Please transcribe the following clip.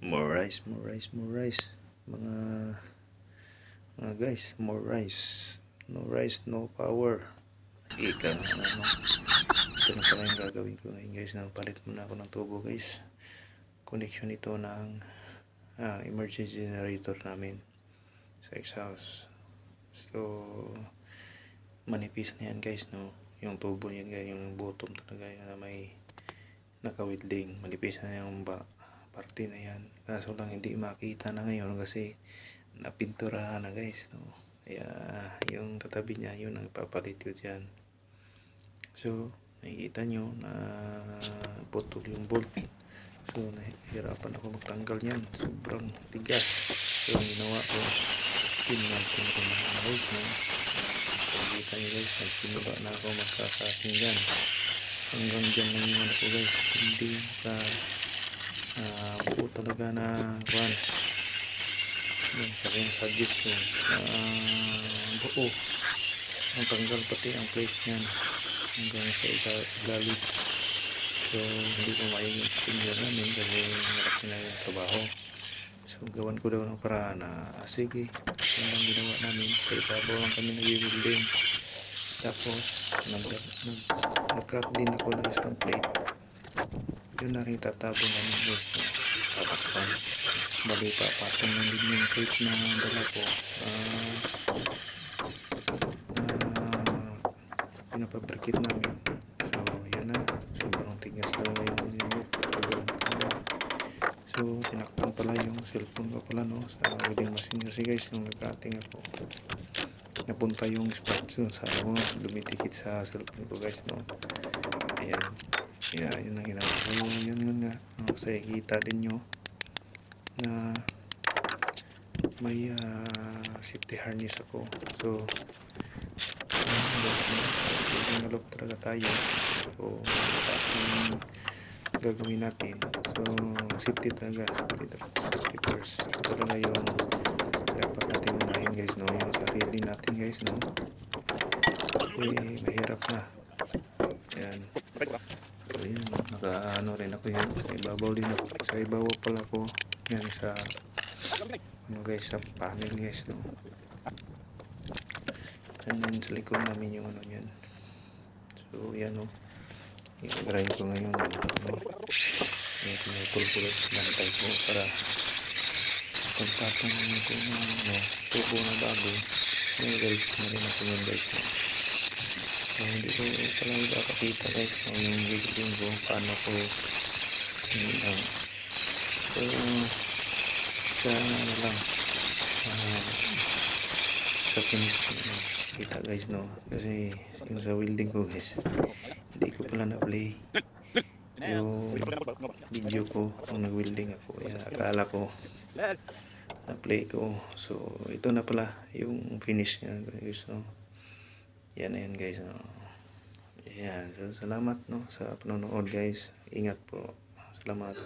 More rice, more rice, more rice. Mga guys, more rice. No rice, no power. Ika nga naman. Ito na pala yung gagawin ko ngayon guys. Palit muna ako ng tubo guys. Connection ito ng emergency generator namin sa exhaust. So, manipis na yan guys, no? Yung tubo yan guys, yung bottom talaga yan na may naka-welding. Manipis na yung parte na yan. Kaso lang hindi makita na ngayon kasi napinturahan na guys, no? Kaya yung tatabi niya, yun ang ipapalit yun dyan. So, nakikita nyo na putol yung bolt. So, nahihirapan ako magtanggal yan. Sobrang tigas. So, ang ginawa ko, pinantin ko na ang hose, no? Nakikita nyo guys, nagsimula na ako magkakating dyan. Hanggang dyan lang yung ano ko guys. Hindi buo talaga na one. Sabi yung suggest ko buo ang tanggal pati ang plate nyan hanggang sa ilalim. So hindi ko maingin finger namin kasi malaki na yung trabaho. So gawan ko daw ng paraan na sige, yun lang ginawa namin. Sa ibabaw lang kami nag-welding. Tapos nag-cut din ako ng isang plate. Yun na rin tatabo namin guys. Tapos bali papatong na din yung plate na dala ko pinapabrikit namin. So yun na, sobrang tigas talaga yung so tinakpan pala yung cellphone ko pala, no, sa welding machine kasi guys. Nung nag-cutting ako, napunta yung spark sa dumitikit sa cellphone ko guys, no. Ayan, yun ang ginawa. So yun nga, kasi kita din nyo na may safety harness ako. So nalog talaga tayo. So yung gagawin natin, so safety talaga, safety first. So talaga yung dapat natin unahin guys, no, yung sarili natin guys, no. Mahirap na. Ayan, so yun, naka rin ako yan sa ibabaw din ako. Sa ibabaw pala ako yan sa guys, sa panel guys, no. And then sa likod namin yung yan. So yan, no, i-grind ko ngayon, no. Yung pinutulpulot lantay ko para pagpatong ko tubo na bago, may guys na rin ako yun guys, no. So hindi ko pala makakita guys, no, yung welding ko paano ko yun lang. So sa lang sa finish ko kita guys, no, kasi yung sa welding ko guys hindi ko pala na-play yung video ko kung nag-welding ako. Akala ko na-play ko. So ito na pala yung finish niya guys, no. Yan na yan guys, no. Yan, so salamat, no, sa panonood guys. Ingat po, salamat.